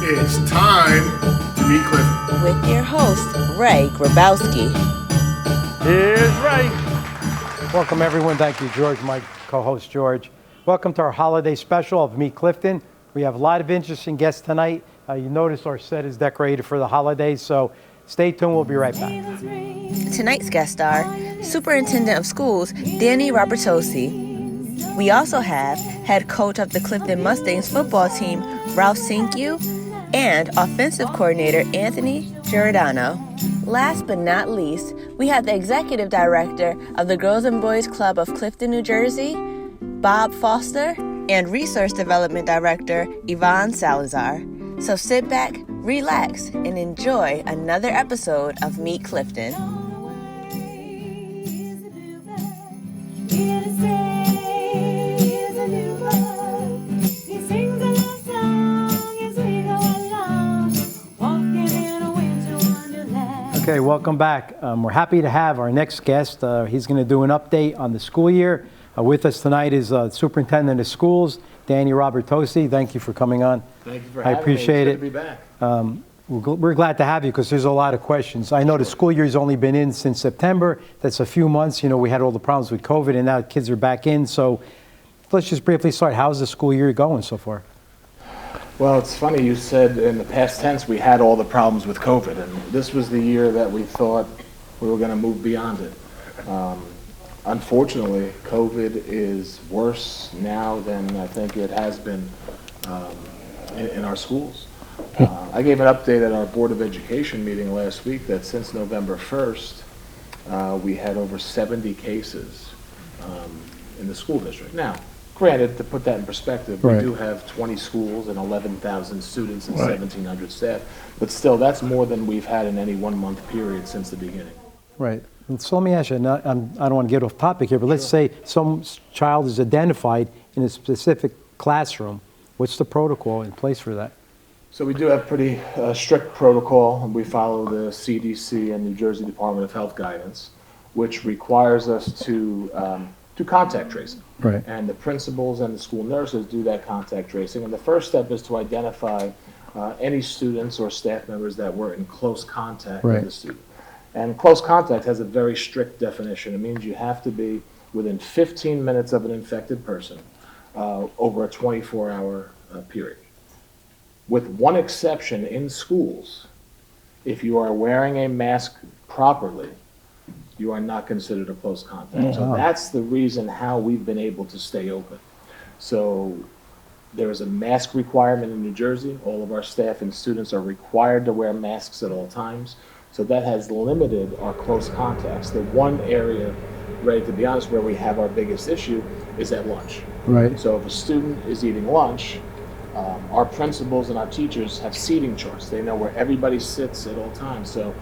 It's time to meet Clifton. With your host, Ray Grabowski. Here's Ray. Welcome, everyone. Thank you, George, my co-host, George. Welcome to our holiday special of Meet Clifton. We have a lot of interesting guests tonight. You notice our set is decorated for the holidays, so stay tuned. We'll be right back. Tonight's guest star, Superintendent of Schools, Danny Robertozzi. We also have head coach of the Clifton Mustangs football team, Ralph Cinque, and offensive coordinator, Anthony Giordano. Last but not least, we have the executive director of the Girls and Boys Club of Clifton, New Jersey, Bob Foster, and resource development director, Ivonne Salazar. So sit back, relax, and enjoy another episode of Meet Clifton. Okay, welcome back. We're happy to have our next guest. He's going to do an update on the school year. With us tonight is Superintendent of Schools, Danny Robertozzi. Thank you for coming on. Thank you for having me. I appreciate it. It's good to be back. We're glad to have you because there's a lot of questions. I know the school year's only been in since September. That's a few months. You know, we had all the problems with COVID, and now kids are back in. So let's just briefly start. How's the school year going so far? Well, it's funny you said in the past tense we had all the problems with COVID, and this was the year that we thought we were going to move beyond it. Unfortunately, COVID is worse now than I think it has been in our schools. I gave an update at our Board of Education meeting last week that since November 1st, we had over 70 cases in the school district. Now, granted, to put that in perspective, Right. we do have 20 schools and 11,000 students and 1,700 staff, but still, that's more than we've had in any 1 month period since the beginning. Right. And so let me ask you, I don't want to get off topic here, but let's say some child is identified in a specific classroom. What's the protocol in place for that? So we do have pretty strict protocol, and we follow the CDC and New Jersey Department of Health guidance, which requires us to do contact tracing. Right. And the principals and the school nurses do that contact tracing. And the first step is to identify any students or staff members that were in close contact Right. with the student. And close contact has a very strict definition. It means you have to be within 15 minutes of an infected person over a 24-hour period. With one exception in schools, if you are wearing a mask properly, you are not considered a close contact. So that's the reason how we've been able to stay open. So there is a mask requirement in New Jersey. All of our staff and students are required to wear masks at all times. So that has limited our close contacts. The one area, Ray, to be honest, where we have our biggest issue is at lunch. Right. So if a student is eating lunch, our principals and our teachers have seating charts. They know where everybody sits at all times. So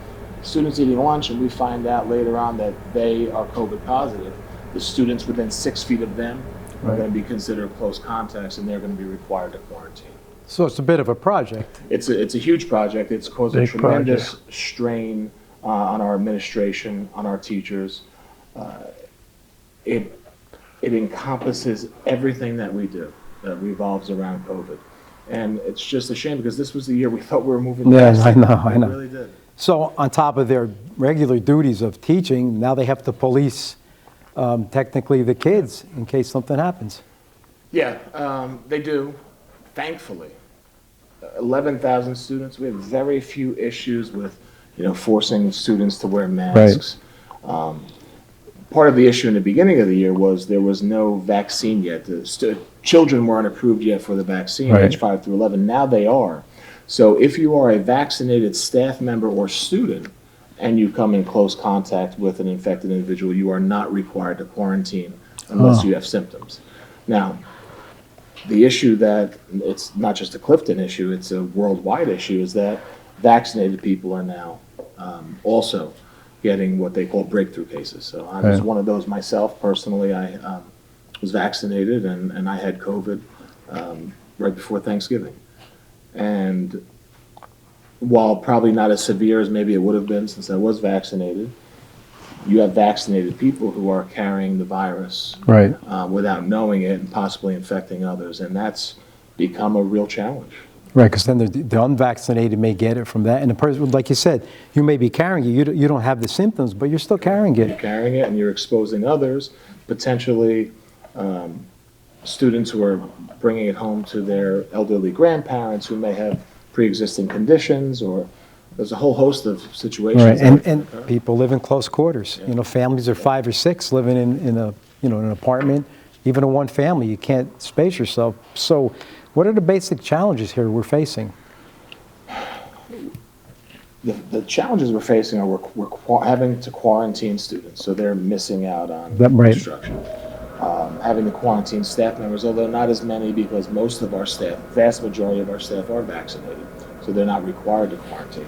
students eating lunch and we find out later on that they are COVID positive, the students within 6 feet of them are going to be considered close contacts and they're going to be required to quarantine. So it's a bit of a project. It's a huge project. It's caused a Big tremendous strain on our administration, on our teachers. It encompasses everything that we do that revolves around COVID. And it's just a shame because this was the year we thought we were moving Yeah, past. I know. We really did. So on top of their regular duties of teaching, now they have to police technically the kids in case something happens. Yeah, they do, thankfully. 11,000 students. We have very few issues with, forcing students to wear masks. Part of the issue in the beginning of the year was there was no vaccine yet. Children weren't approved yet for the vaccine, age 5 through 11. Now they are. So if you are a vaccinated staff member or student and you come in close contact with an infected individual, you are not required to quarantine unless you have symptoms. Now, the issue that it's not just a Clifton issue, it's a worldwide issue, is that vaccinated people are now also getting what they call breakthrough cases. So I was one of those myself personally. I was vaccinated and I had COVID right before Thanksgiving. And while probably not as severe as maybe it would have been since I was vaccinated, you have vaccinated people who are carrying the virus without knowing it and possibly infecting others. And that's become a real challenge. Right, because then the unvaccinated may get it from that. And the person, like you said, you may be carrying it. You don't have the symptoms, but you're still carrying You're it. carrying it and you're exposing others, potentially students who are bringing it home to their elderly grandparents who may have pre-existing conditions, or there's a whole host of situations. Right, that can and occur. people live in close quarters. You know, families are 5 or 6 living in an apartment, even in one family. You can't space yourself. So what are the basic challenges here we're facing? The challenges we're facing are we're having to quarantine students, so they're missing out on Right. instruction. Having to quarantine staff members, although not as many, because most of our staff, vast majority of our staff are vaccinated, so they're not required to quarantine.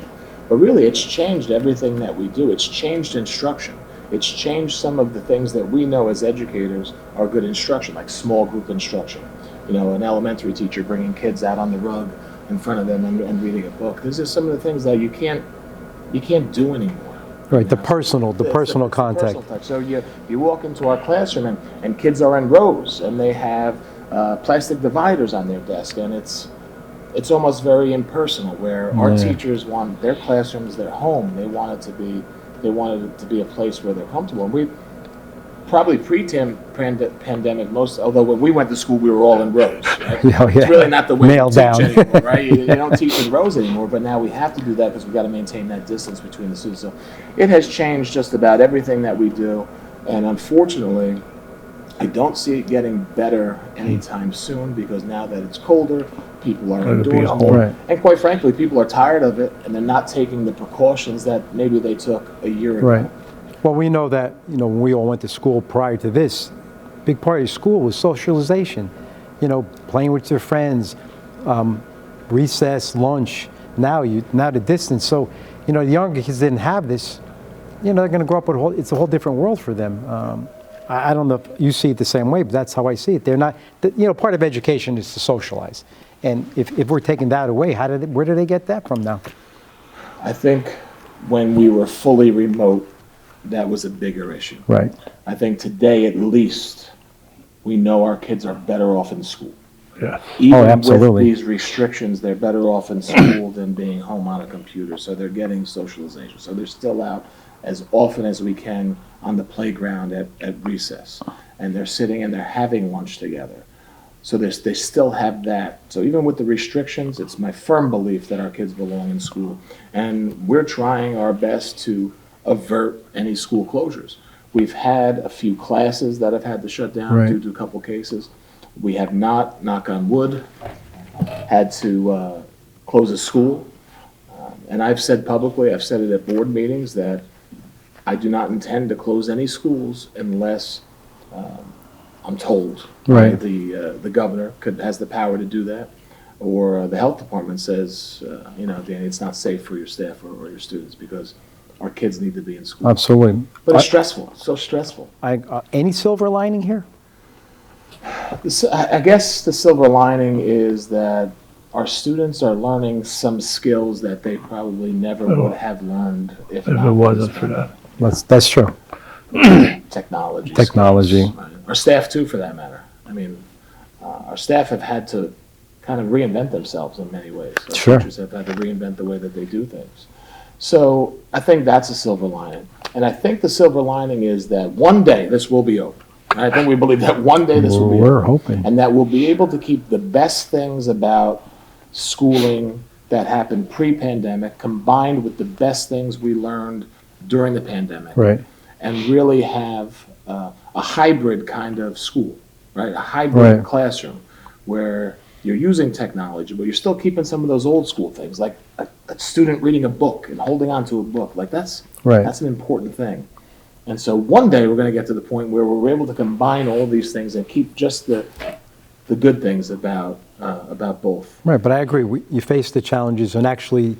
But really, it's changed everything that we do. It's changed instruction. It's changed some of the things that we know as educators are good instruction, like small group instruction. You know, an elementary teacher bringing kids out on the rug in front of them and reading a book. These are some of the things that you can't do anymore. Right, the personal It's the contact. personal touch. So you walk into our classroom and kids are in rows and they have plastic dividers on their desk, and it's almost very impersonal, where our teachers want their classrooms, their home. They wanted it to be a place where they're comfortable. And we probably pre-pandemic, although when we went to school, we were all in rows. Right? Yeah. It's really not the way Nailed to teach down. anymore, right? You don't teach in rows anymore, but now we have to do that because we've got to maintain that distance between the students. So it has changed just about everything that we do, and unfortunately, I don't see it getting better anytime soon, because now that it's colder, people are indoors more. Right. And quite frankly, people are tired of it, and they're not taking the precautions that maybe they took a year ago. Right. Well, we know that, when we all went to school prior to this, big part of school was socialization. Playing with your friends, recess, lunch. Now the distance. So, the younger kids didn't have this. They're going to grow up with it's a whole different world for them. I don't know if you see it the same way, but that's how I see it. They're not, part of education is to socialize. And if we're taking that away, where do they get that from now? I think when we were fully remote, that was a bigger issue. Right. I think today, at least, we know our kids are better off in school. Yeah. Even absolutely. with these restrictions, they're better off in school than being home on a computer. So they're getting socialization. So they're still out as often as we can on the playground at recess. And they're sitting and they're having lunch together. So they still have that. So even with the restrictions, it's my firm belief that our kids belong in school. And we're trying our best to avert any school closures. We've had a few classes that have had to shut down due to a couple cases. We have not, knock on wood, had to close a school. And I've said publicly, I've said it at board meetings, that I do not intend to close any schools unless I'm told. Right. The governor has the power to do that, or the health department says, Danny, it's not safe for your staff or your students, because our kids need to be in school. Absolutely. But it's stressful, so stressful. Any silver lining here? I guess the silver lining is that our students are learning some skills that they probably never would have learned if If not it wasn't this for that. That's true. technology. Technology. skills, right? Our staff too, for that matter. I mean, our staff have had to kind of reinvent themselves in many ways. Our Sure. teachers have had to reinvent the way that they do things. So I think that's a silver lining. And I think the silver lining is that one day this will be over. And I think we believe that one day this will be We're over. hoping. And that we'll be able to keep the best things about schooling that happened pre-pandemic, combined with the best things we learned during the pandemic. Right. And really have a hybrid kind of school, right? A hybrid Right. classroom where you're using technology, but you're still keeping some of those old school things, like a student reading a book and holding on to a book. Like that's an important thing. And so one day we're going to get to the point where we're able to combine all these things and keep just the good things about both. Right, but I agree. You face the challenges and actually,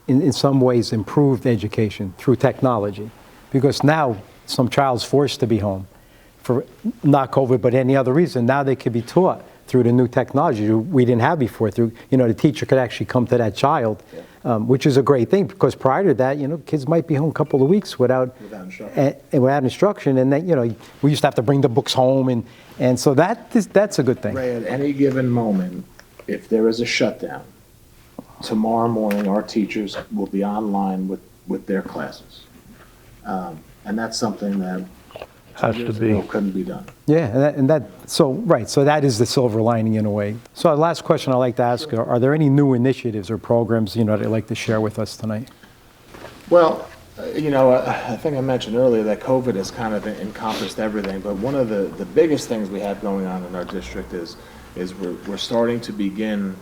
in some ways, improved education through technology. Because now some child's forced to be home for not COVID, but any other reason. Now they could be taught through the new technology we didn't have before. Through, the teacher could actually come to that child, which is a great thing, because prior to that, kids might be home a couple of weeks without instruction. And then, we used to have to bring the books home, and so that's a good thing. Ray, at any given moment, if there is a shutdown, tomorrow morning, our teachers will be online with their classes. And that's something that Has to be. couldn't be done. Yeah, so that is the silver lining in a way. So last question I'd like to ask, are there any new initiatives or programs, that you'd like to share with us tonight? Well, I think I mentioned earlier that COVID has kind of encompassed everything, but one of the biggest things we have going on in our district is we're starting to begin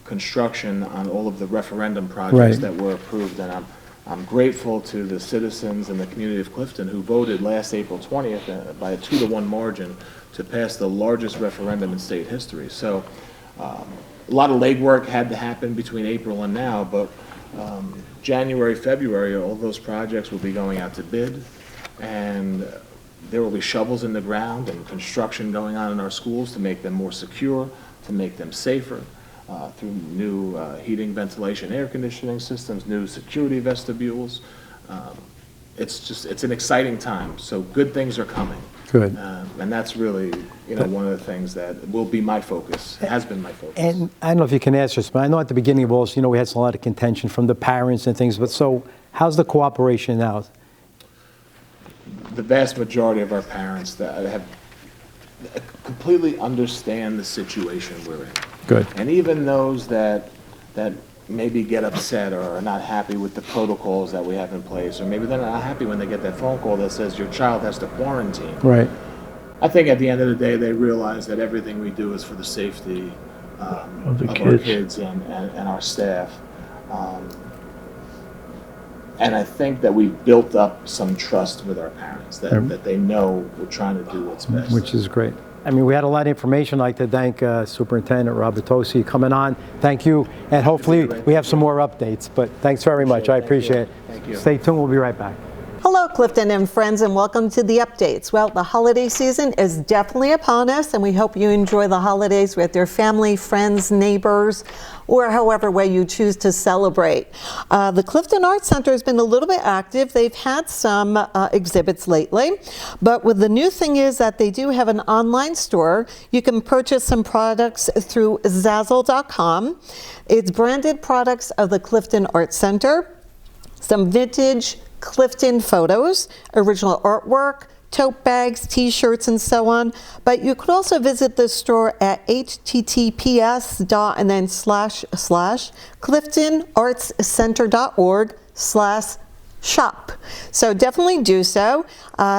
construction on all of the referendum projects that were approved, and I'm grateful to the citizens and the community of Clifton who voted last April 20th by a 2-to-1 margin to pass the largest referendum in state history. So a lot of legwork had to happen between April and now, but January, February, all those projects will be going out to bid, and there will be shovels in the ground and construction going on in our schools to make them more secure, to make them safer, through new heating, ventilation, air conditioning systems, new security vestibules. It's an exciting time, so good things are coming. Good. And that's really, one of the things that will be my focus, has been my focus. And I don't know if you can answer this, but I know at the beginning of all this, we had a lot of contention from the parents and things, but so how's the cooperation now? The vast majority of our parents that have completely understand the situation we're in. Good. And even those that maybe get upset or are not happy with the protocols that we have in place, or maybe they're not happy when they get that phone call that says your child has to quarantine. Right. I think at the end of the day, they realize that everything we do is for the safety of our kids and our staff. And I think that we've built up some trust with our parents, that they know we're trying to do what's best. Which is great. I mean, we had a lot of information. I'd like to thank Superintendent Robertozzi coming on. Thank you, and hopefully we have some more updates, but thanks very much. I appreciate it. Thank you. Stay tuned. We'll be right back. Hello, Clifton and friends, and welcome to the updates. Well, the holiday season is definitely upon us, and we hope you enjoy the holidays with your family, friends, neighbors, or however way you choose to celebrate. The Clifton Arts Center has been a little bit active. They've had some exhibits lately, but the new thing is that they do have an online store. You can purchase some products through Zazzle.com. It's branded products of the Clifton Arts Center, some vintage Clifton photos, original artwork, tote bags, t-shirts, and so on. But you could also visit the store at https://cliftonartscenter.org/shop. So definitely do so.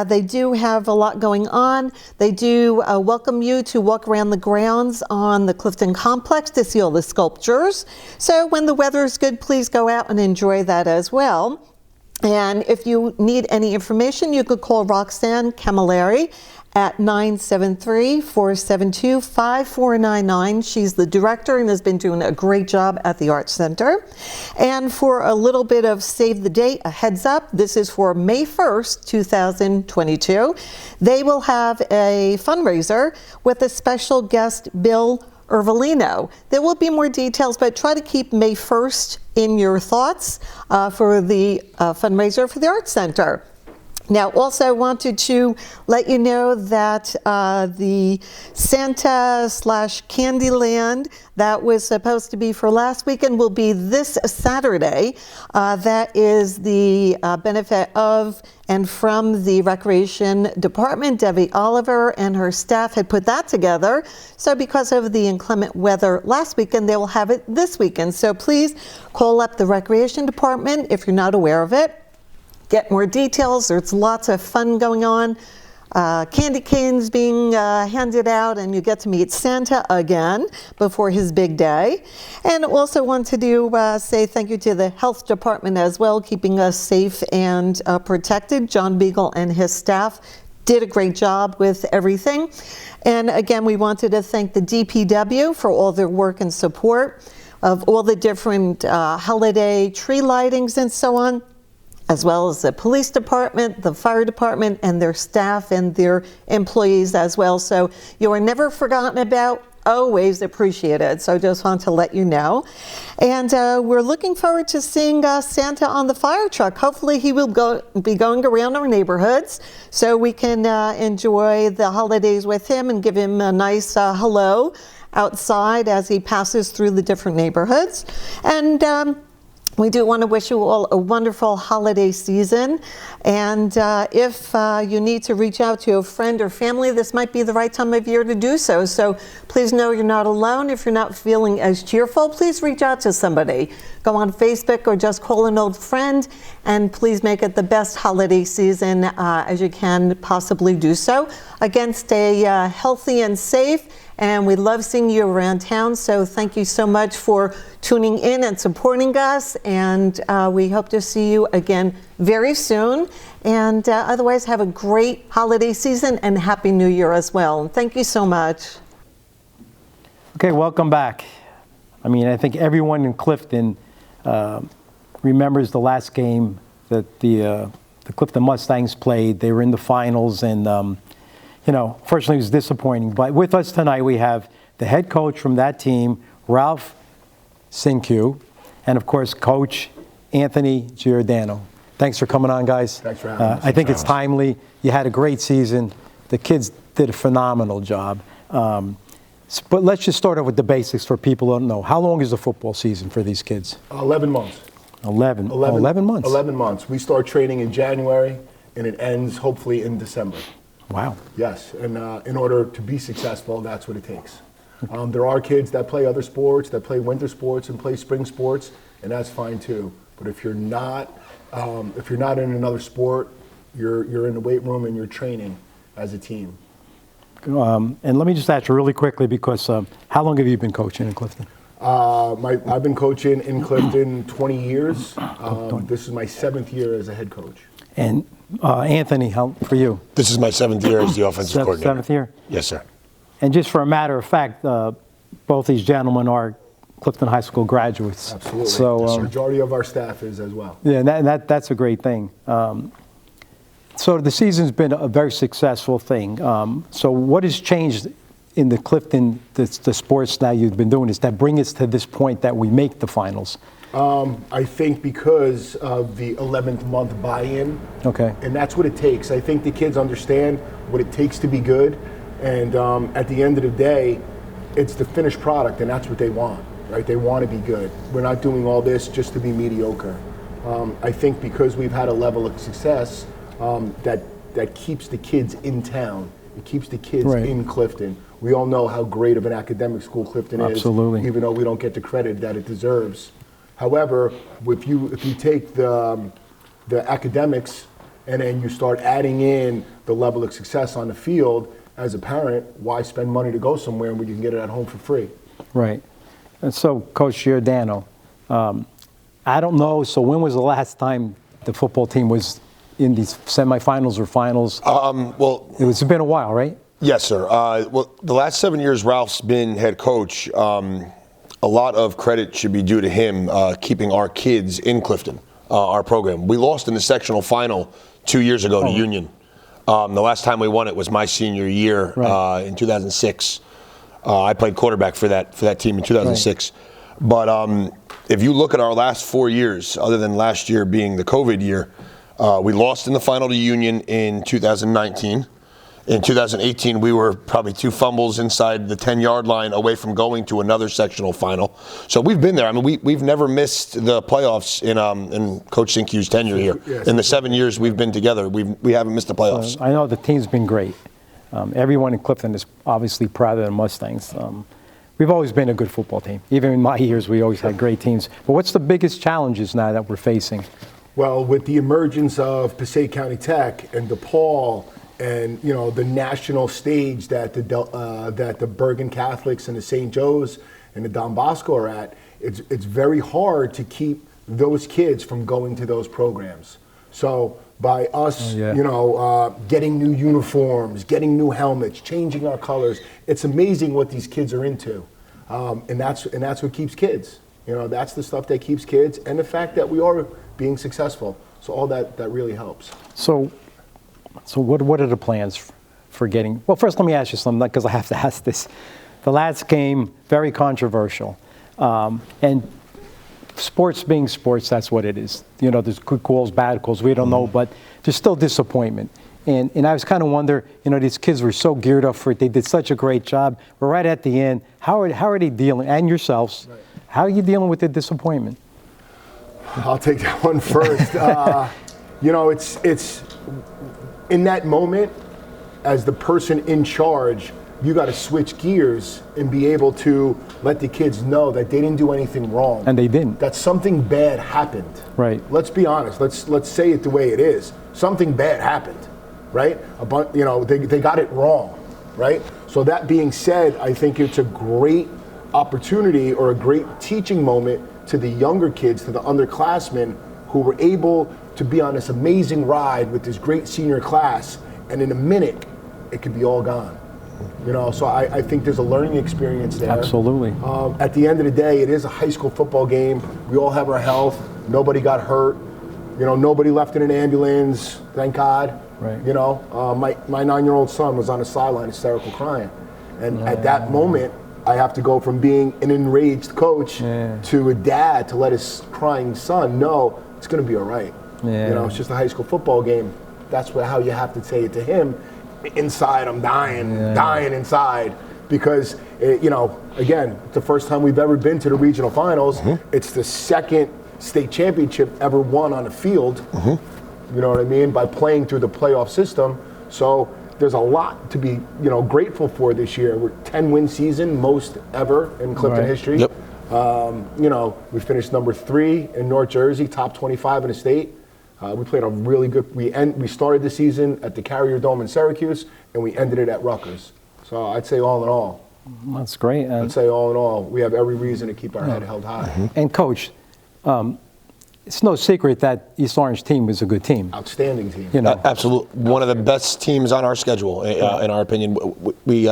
They do have a lot going on. They do welcome you to walk around the grounds on the Clifton complex to see all the sculptures. So when the weather is good, please go out and enjoy that as well. And if you need any information, you could call Roxanne Camilleri at 973-472-5499. She's the director and has been doing a great job at the Arts Center. And for a little bit of save the date, a heads up, this is for May 1st, 2022. They will have a fundraiser with a special guest, Bill Ervolino. There will be more details, but try to keep May 1st in your thoughts for the fundraiser for the Arts Center. Now, also I wanted to let you know that the Santa/Candyland that was supposed to be for last weekend will be this Saturday. That is the benefit of and from the Recreation Department. Debbie Oliver and her staff had put that together. So because of the inclement weather last weekend, they will have it this weekend. So please call up the Recreation Department if you're not aware of it. Get more details. There's lots of fun going on. Candy canes being handed out, and you get to meet Santa again before his big day. And also wanted to say thank you to the health department as well, keeping us safe and protected. John Beagle and his staff did a great job with everything. And again, we wanted to thank the DPW for all their work and support of all the different holiday tree lightings and so on, as well as the police department, the fire department, and their staff and their employees as well. So you are never forgotten about, always appreciated. So just want to let you know. And we're looking forward to seeing Santa on the fire truck. Hopefully he will be going around our neighborhoods so we can enjoy the holidays with him and give him a nice hello outside as he passes through the different neighborhoods. And we do want to wish you all a wonderful holiday season. And if you need to reach out to a friend or family, this might be the right time of year to do so. So please know you're not alone. If you're not feeling as cheerful, please reach out to somebody. Go on Facebook or just call an old friend. And please make it the best holiday season as you can possibly do so. Again, stay healthy and safe. And we love seeing you around town. So thank you so much for tuning in and supporting us. And we hope to see you again very soon. And otherwise, have a great holiday season and Happy New Year as well. Thank you so much. Okay, welcome back. I mean, I think everyone in Clifton remembers the last game that the Clifton Mustangs played. They were in the finals, and fortunately, it was disappointing. But with us tonight, we have the head coach from that team, Ralph Cinque, and of course, Coach Anthony Giordano. Thanks for coming on, guys. Thanks for having us. I think it's timely. You had a great season. The kids did a phenomenal job. But let's just start off with the basics for people who don't know. How long is the football season for these kids? 11 months. 11 months. 11 months. We start training in January, and it ends hopefully in December. Wow. Yes, and in order to be successful, that's what it takes. There are kids that play other sports, that play winter sports and play spring sports, and that's fine too. But if you're not in another sport, you're in the weight room and you're training as a team. And let me just ask you really quickly, because how long have you been coaching in Clifton? I've been coaching in Clifton 20 years. This is my 7th year as a head coach. And Anthony, how for you? This is my 7th year as the offensive coordinator. 7th year? Yes, sir. And just for a matter of fact, both these gentlemen are Clifton High School graduates. Absolutely. So the majority of our staff is as well. Yeah, and that's a great thing. So the season's been a very successful thing. So what has changed in the Clifton, the sports that you've been doing, is that bring us to this point that we make the finals? I think because of the 11th month buy-in. Okay. And that's what it takes. I think the kids understand what it takes to be good. And at the end of the day, it's the finished product, and that's what they want, right? They want to be good. We're not doing all this just to be mediocre. I think because we've had a level of success that keeps the kids in town. It keeps the kids in Clifton. We all know how great of an academic school Clifton is. Absolutely. Even though we don't get the credit that it deserves. However, if you take the academics and then you start adding in the level of success on the field, as a parent, why spend money to go somewhere when you can get it at home for free? Right. And so, Coach Giordano, I don't know, so when was the last time the football team was in these semifinals or finals? It's been a while, right? Yes, sir. Well, the last 7 years Ralph's been head coach. A lot of credit should be due to him keeping our kids in Clifton, our program. We lost in the sectional final 2 years ago to Union. The last time we won it was my senior year in 2006. I played quarterback for that team in 2006. Right. But if you look at our last 4 years, other than last year being the COVID year, we lost in the final to Union in 2019. In 2018, we were probably 2 fumbles inside the 10-yard line away from going to another sectional final. So we've been there. I mean, we've never missed the playoffs in Coach Cinque's tenure here. Yes. In the 7 years we've been together, we haven't missed the playoffs. I know the team's been great. Everyone in Clifton is obviously proud of the Mustangs. We've always been a good football team. Even in my years, we always had great teams. But what's the biggest challenges now that we're facing? Well, with the emergence of Passaic County Tech and DePaul, and the national stage that the Bergen Catholics and the St. Joe's and the Don Bosco are at, it's very hard to keep those kids from going to those programs. So by us, getting new uniforms, getting new helmets, changing our colors, it's amazing what these kids are into, and that's what keeps kids. That's the stuff that keeps kids, and the fact that we are being successful. So all that really helps. So what are the plans for getting? Well, first let me ask you something, because I have to ask this. The last game, very controversial, and sports being sports, that's what it is. There's good calls, bad calls, we don't know, but there's still disappointment. And I was kind of wondering, these kids were so geared up for it. They did such a great job. But right at the end, how are they dealing, and yourselves, how are you dealing with the disappointment? I'll take that one first. It's in that moment, as the person in charge, you got to switch gears and be able to let the kids know that they didn't do anything wrong. And they didn't. That something bad happened. Right. Let's be honest. Let's say it the way it is. Something bad happened, right? They got it wrong, right? So that being said, I think it's a great opportunity or a great teaching moment to the younger kids, to the underclassmen who were able to be on this amazing ride with this great senior class, and in a minute, it could be all gone. So I think there's a learning experience there. Absolutely. At the end of the day, it is a high school football game. We all have our health. Nobody got hurt. Nobody left in an ambulance, thank God. Right. My 9-year-old son was on the sideline hysterical crying. And at that moment, I have to go from being an enraged coach to a dad to let his crying son know it's going to be all right. Yeah. It's just a high school football game. That's how you have to say it to him. Inside, I'm dying inside, because again, it's the first time we've ever been to the regional finals. It's the second state championship ever won on the field. You know what I mean? By playing through the playoff system. So there's a lot to be grateful for this year. We're 10-win season, most ever in Clifton history. Yep. We finished number 3 in North Jersey, top 25 in the state. We played a really good. We started the season at the Carrier Dome in Syracuse, and we ended it at Rutgers. So I'd say all in all. That's great. I'd say all in all, we have every reason to keep our head held high. And Coach, it's no secret that East Orange team was a good team. Outstanding team. Absolutely, one of the best teams on our schedule, in our opinion. We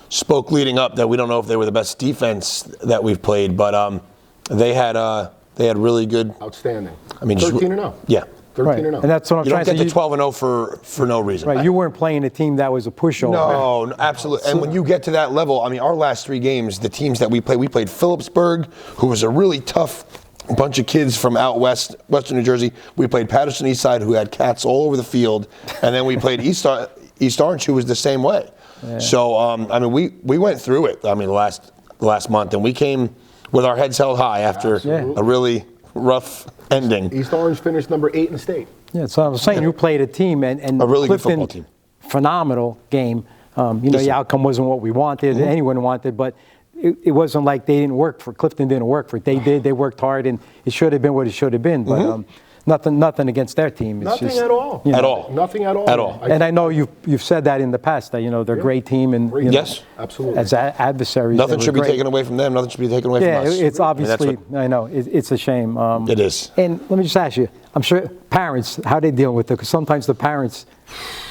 spoke leading up that we don't know if they were the best defense that we've played, but they had really good. Outstanding. 13-0. Yeah. 13-0. And that's what I'm you trying don't to get say. to 12-0 for no reason. Right, you weren't playing a team that was a pushover. No, absolutely. And when you get to that level, our last 3 games, the teams that we played Phillipsburg, who was a really tough bunch of kids from out west, Western New Jersey. We played Patterson Eastside, who had cats all over the field. And then we played East Orange, who was the same way. Yeah. So, we went through it, the last month, and we came with our heads held high after a really rough ending. East Orange finished number 8 in the state. Yeah, so I was saying you played a team and a really Clifton, good football team. Phenomenal game. The outcome wasn't what we wanted, anyone wanted, but it wasn't like they didn't work for Clifton didn't work for it. They did. They worked hard, and it should have been what it should have been. But nothing against their team. It's nothing just, at all. At all. Nothing at all. At all. And I know you've said that in the past that they're a great team and yes, absolutely. As adversaries. Nothing should be taken away from them. Nothing should be taken away from us. Yeah, it's obviously. I know it's a shame. It is. And let me just ask you. I'm sure parents, how they deal with it, because sometimes the parents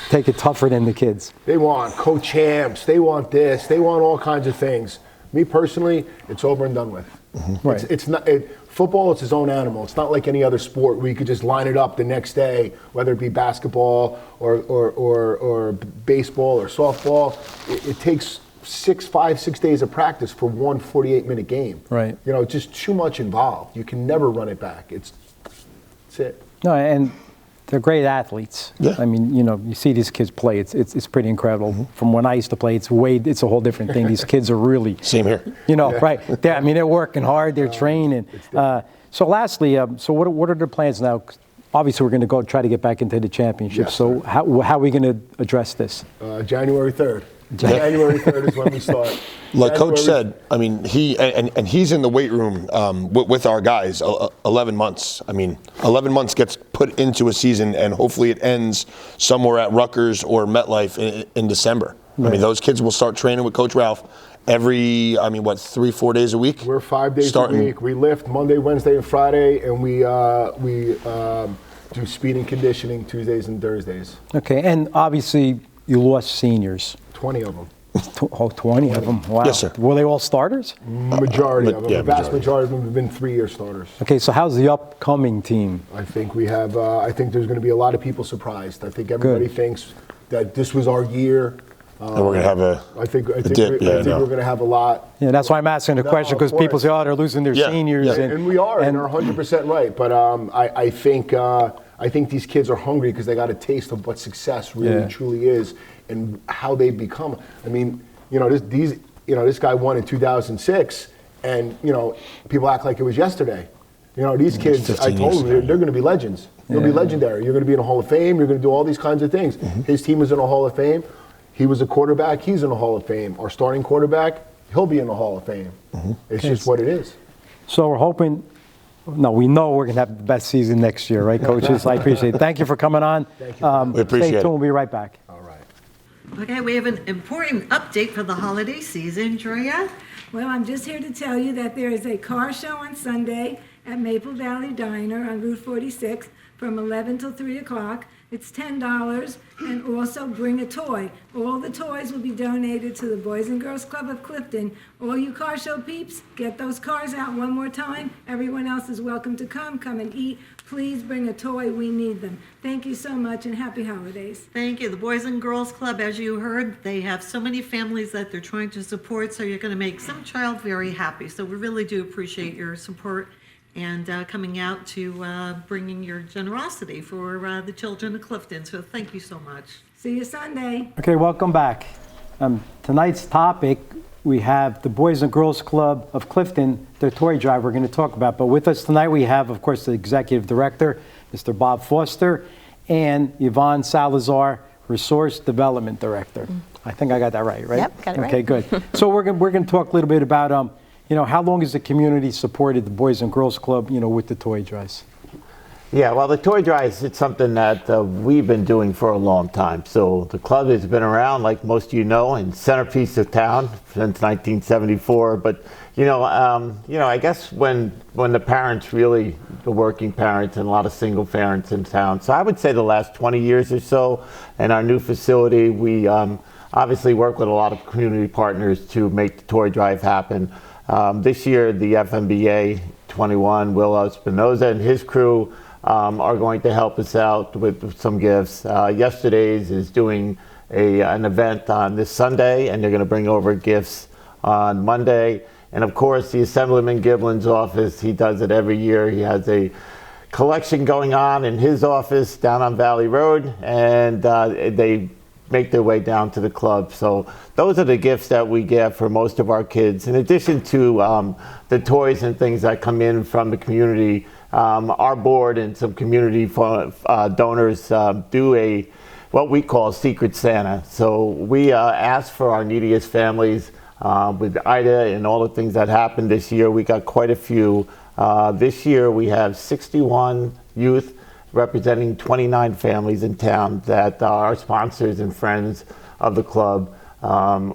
take it tougher than the kids. They want co-champs. They want this. They want all kinds of things. Me personally, it's over and done with. Right. It's not football. It's its own animal. It's not like any other sport where you could just line it up the next day, whether it be basketball or baseball or softball. It takes 6 days of practice for one 48-minute game. Right. Just too much involved. You can never run it back. That's it. No, and they're great athletes. Yeah. You see these kids play. It's pretty incredible. From when I used to play, it's a whole different thing. These kids are really same here. Right? They're working hard. They're training. So lastly, what are the plans now? Obviously, we're going to go try to get back into the championship. Yes, so how are we going to address this? January 3rd. January 3rd is when we start. Like Coach said, he's in the weight room with our guys 11 months. 11 months gets put into a season, and hopefully it ends somewhere at Rutgers or MetLife in December. Right. Those kids will start training with Coach Ralph every, 3-4 days a week? We're 5 days a week. We lift Monday, Wednesday, and Friday, and we do speed and conditioning Tuesdays and Thursdays. Okay, and obviously you lost seniors. 20 of them. 20 of them. Wow. Yes, sir. Were they all starters? Majority of them. Yeah, the vast majority of them have been 3-year starters. Okay, so how's the upcoming team? I think we have. I think there's going to be a lot of people surprised. I think everybody thinks that this was our year. And we're going to have I think we're going to have a lot. Yeah, that's why I'm asking the question, because people say, they're losing their seniors. Yeah. And we are, and are 100% right. But I think I think these kids are hungry because they got a taste of what success really truly is and how they become. I mean, this guy won in 2006, and people act like it was yesterday. These kids, I told them they're going to be legends. You'll be legendary. You're going to be in a Hall of Fame. You're going to do all these kinds of things. His team is in a Hall of Fame. He was a quarterback. He's in a Hall of Fame. Our starting quarterback, he'll be in the Hall of Fame. It's just what it is. So we're hoping. No, we know we're going to have the best season next year, right, coaches? I appreciate it. Thank you for coming on. Thank you. We appreciate Stay tuned. it. We'll be right back. All right. Okay, we have an important update for the holiday season. Drea? Well, I'm just here to tell you that there is a car show on Sunday at Maple Valley Diner on Route 46 from 11 till 3 o'clock. It's $10, and also bring a toy. All the toys will be donated to the Boys and Girls Club of Clifton. All you car show peeps, get those cars out one more time. Everyone else is welcome to come and eat. Please bring a toy. We need them. Thank you so much, and happy holidays. Thank you. The Boys and Girls Club, as you heard, they have so many families that they're trying to support, so you're going to make some child very happy. So we really do appreciate your support and coming out to bringing your generosity for the children of Clifton. So thank you so much. See you Sunday. Okay, welcome back. Tonight's topic, we have the Boys and Girls Club of Clifton, their toy drive we're going to talk about. But with us tonight, we have, of course, the Executive Director, Mr. Bob Foster, and Ivonne Salazar, Resource Development Director. I think I got that right? Yep, got it right. Okay, good. So we're going to talk a little bit about, how long has the community supported the Boys and Girls Club, with the toy drives? Yeah, well, the toy drives, it's something that we've been doing for a long time. So the club has been around, like most of you know, and centerpiece of town since 1974. But I guess when the parents really, the working parents and a lot of single parents in town. So I would say the last 20 years or so, in our new facility, we obviously work with a lot of community partners to make the toy drive happen. This year, the FMBA 21, Will Espinoza and his crew are going to help us out with some gifts. Yesterday's is doing an event on this Sunday, and they're going to bring over gifts on Monday. And of course, the Assemblyman Giblin's office, he does it every year. He has a collection going on in his office down on Valley Road, and they make their way down to the club. So those are the gifts that we get for most of our kids. In addition to the toys and things that come in from the community, our board and some community donors do what we call Secret Santa. So we ask for our neediest families with Ida and all the things that happened this year. We got quite a few. This year we have 61 youth representing 29 families in town that our sponsors and friends of the club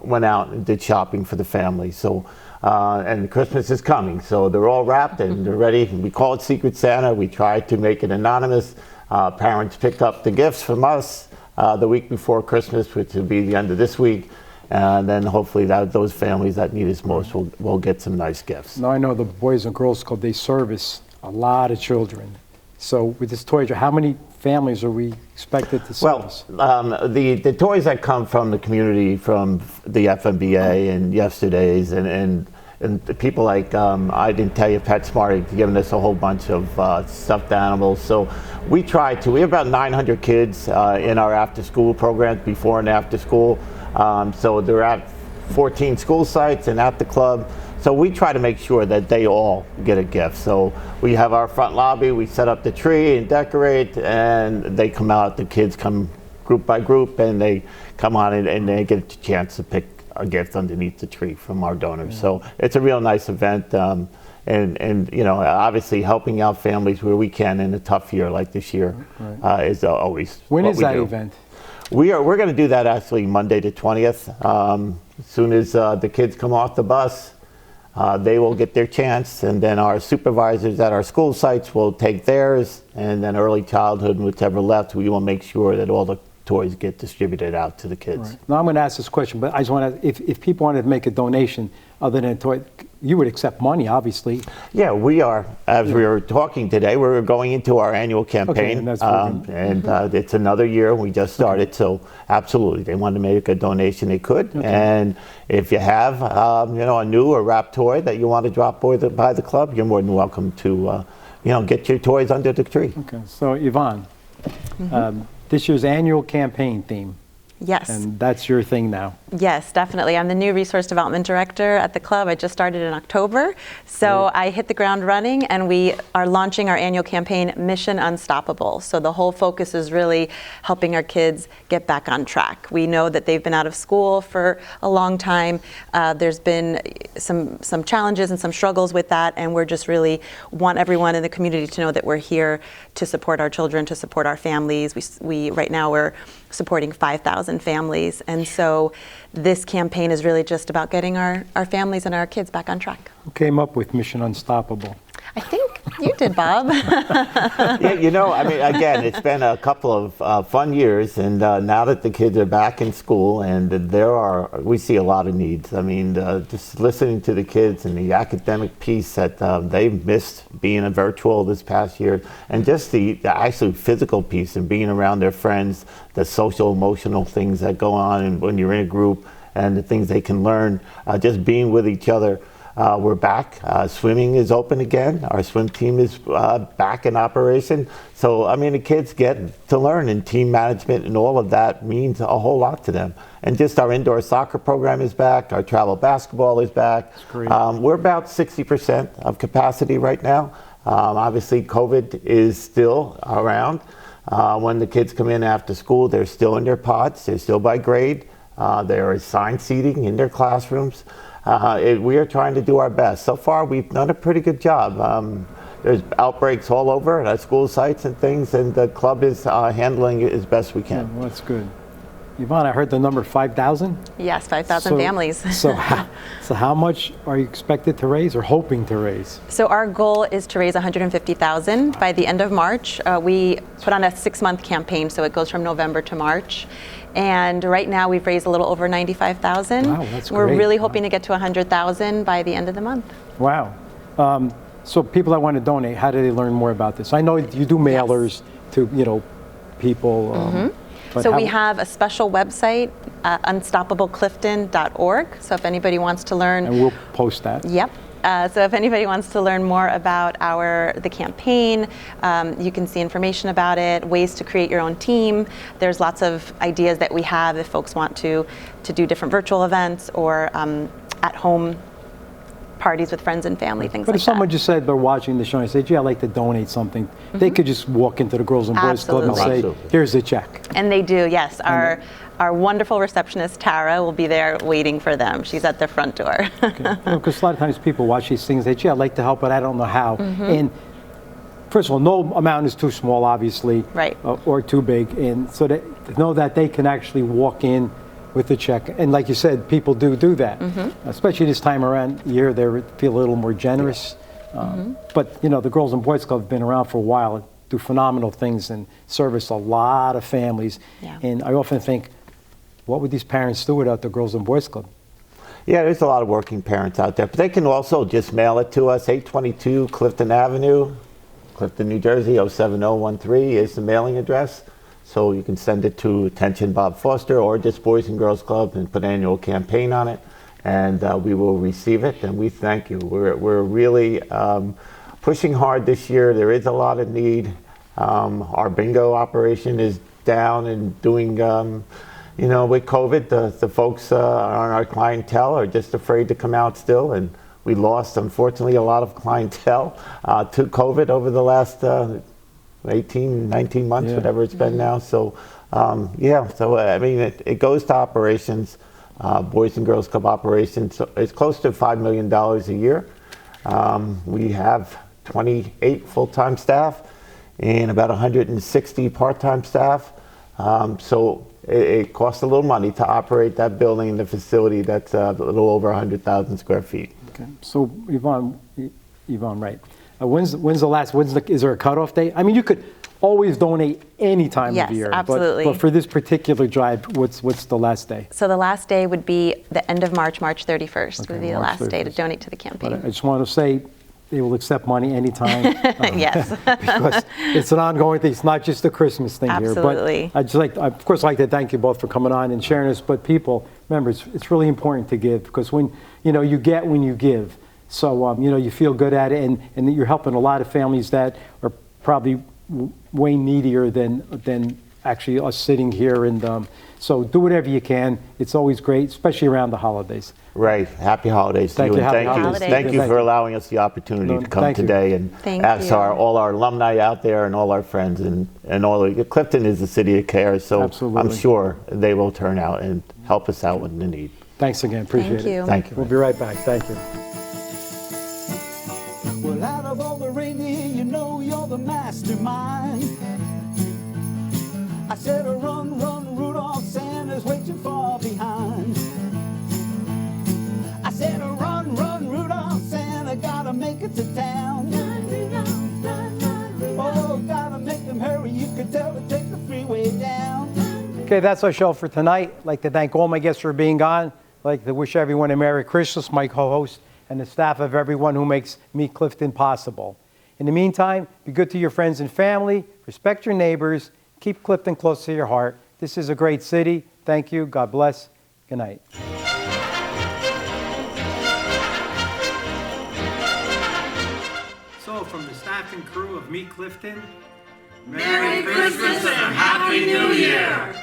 went out and did shopping for the family. So, and Christmas is coming, so they're all wrapped and they're ready. We call it Secret Santa. We try to make it anonymous. Parents pick up the gifts from us the week before Christmas, which will be the end of this week. And then hopefully those families that need us most will get some nice gifts. Now I know the Boys and Girls Club, they service a lot of children. So with this toy drive, how many families are we expected to service? Well, the toys that come from the community, from the FMBA and yesterday's, and the people like, I didn't tell you, PetSmart giving us a whole bunch of stuffed animals. So we have about 900 kids in our after school programs, before and after school. So they're at 14 school sites and at the club. So we try to make sure that they all get a gift. So we have our front lobby, we set up the tree and decorate, and they come out, the kids come group by group, and they come on and they get a chance to pick a gift underneath the tree from our donors. Yeah. So it's a real nice event, and obviously helping out families where we can in a tough year like this year is always When what is we that do. event? We're going to do that actually Monday the 20th. As soon as the kids come off the bus, they will get their chance, and then our supervisors at our school sites will take theirs, and then early childhood and whatever left, we will make sure that all the toys get distributed out to the kids. Right. Now I'm going to ask this question, but I just want to, if people wanted to make a donation other than a toy, you would accept money, obviously. Yeah, we are. As we were talking today, we're going into our annual campaign, and it's another year. We just started, so absolutely, they wanted to make a donation, they could. Okay. And if you have, a new or wrapped toy that you want to drop by the club, you're more than welcome to get your toys under the tree. Okay, so Yvonne, this year's annual campaign theme, Yes. and that's your thing now. Yes, definitely. I'm the new Resource Development Director at the club. I just started in October. So I hit the ground running, and we are launching our annual campaign, Mission Unstoppable. So the whole focus is really helping our kids get back on track. We know that they've been out of school for a long time. There's been some challenges and some struggles with that, and we're just really want everyone in the community to know that we're here to support our children, to support our families. We right now we're supporting 5,000 families, and so this campaign is really just about getting our families and our kids back on track. Who came up with Mission Unstoppable? I think you did, Bob. Yeah, I mean, again, it's been a couple of fun years, and now that the kids are back in school, and we see a lot of needs. I mean, just listening to the kids and the academic piece that they've missed being a virtual this past year, and just the actual physical piece and being around their friends, the social, emotional things that go on and when you're in a group, and the things they can learn, just being with each other. We're back. Swimming is open again. Our swim team is back in operation. So, I mean, the kids get to learn, and team management and all of that means a whole lot to them. And just our indoor soccer program is back. Our travel basketball is back. We're about 60% of capacity right now. Obviously, COVID is still around. When the kids come in after school, they're still in their pods. They're still by grade. There is assigned seating in their classrooms. We are trying to do our best. So far, we've done a pretty good job. There's outbreaks all over at our school sites and things, and the club is handling it as best we can. Yeah, well, that's good. Yvonne, I heard the number 5,000? Yes, 5,000 families. So how much are you expected to raise or hoping to raise? So our goal is to raise $150,000 by the end of March. We put on a 6-month campaign, so it goes from November to March. And right now we've raised a little over $95,000. Wow, that's great. We're really hoping to get to $100,000 by the end of the month. Wow. So people that want to donate, how do they learn more about this? I know you do mailers to people. So we have a special website, unstoppableclifton.org. So if anybody wants to learn, And we'll post that. Yep. So if anybody wants to learn more about the campaign, you can see information about it, ways to create your own team. There's lots of ideas that we have if folks want to do different virtual events or at-home parties with friends and family, things like that. But if someone just said they're watching the show and say, gee, I'd like to donate something, they could just walk into the Girls and Boys Club and say, here's the check. And they do, yes. Our wonderful receptionist, Tara, will be there waiting for them. She's at the front door. Okay. Because a lot of times people watch these things and say, gee, I'd like to help, but I don't know how. And first of all, no amount is too small, obviously, Right. Or too big. And so to know that they can actually walk in with the check. And like you said, people do that. Especially this time around year, they feel a little more generous. But, the Girls and Boys Club have been around for a while, do phenomenal things and service a lot of families. Yeah. And I often think, what would these parents do without the Girls and Boys Club? Yeah, there's a lot of working parents out there, but they can also just mail it to us, 822 Clifton Avenue, Clifton, New Jersey, 07013 is the mailing address. So you can send it to Attention Bob Foster or just Boys and Girls Club and put annual campaign on it, and we will receive it, and we thank you. We're really pushing hard this year. There is a lot of need. Our bingo operation is down and doing, with COVID, the folks on our clientele are just afraid to come out still, and we lost, unfortunately, a lot of clientele to COVID over the last 18, 19 months, whatever it's been now. So, I mean, it goes to operations, Boys and Girls Club operations. So it's close to $5 million a year. We have 28 full-time staff and about 160 part-time staff. So it costs a little money to operate that building and the facility that's a little over 100,000 square feet. Okay. So Yvonne, right. Is there a cutoff date? I mean, you could always donate any time of year. Yes, absolutely. But for this particular drive, what's the last day? So the last day would be the end of March, March 31st would be the March last day to 31st. donate to the campaign. But I just want to say they will accept money anytime. Yes. Because it's an ongoing thing. It's not just a Christmas thing Absolutely. here. But I'd just of course, like to thank you both for coming on and sharing this. But people, remember, it's really important to give because when you get when you give. So, you feel good at it, and you're helping a lot of families that are probably way needier than actually us sitting here. And so do whatever you can. It's always great, especially around the holidays. Right. Happy holidays to you, and Happy thank you. holidays. Thank you for allowing us the opportunity to come thank you. today and Thank ask you. all our alumni out there and all our friends and all of Clifton is a city of care, so Absolutely. I'm sure they will turn out and help us out with the need. Thanks again. Appreciate Thank it. you. Thank you. We'll be right back. Thank you. Well, out of all the reindeer, you know you're the mastermind. I said, run, run, Rudolph, Santa's way too far behind. I said, run, run, Rudolph, Santa, gotta make it to town. Run, Rudolph, run, run, Rudolph. Oh, gotta make them hurry, you could tell to take the freeway down. Okay, that's our show for tonight. I'd like to thank all my guests for being on. I'd like to wish everyone a Merry Christmas, my co-host, and the staff of everyone who makes Meet Clifton possible. In the meantime, be good to your friends and family, respect your neighbors, keep Clifton close to your heart. This is a great city. Thank you. God bless. Good night. So, from the staff and crew of Meet Clifton, Merry Christmas and Happy New Year!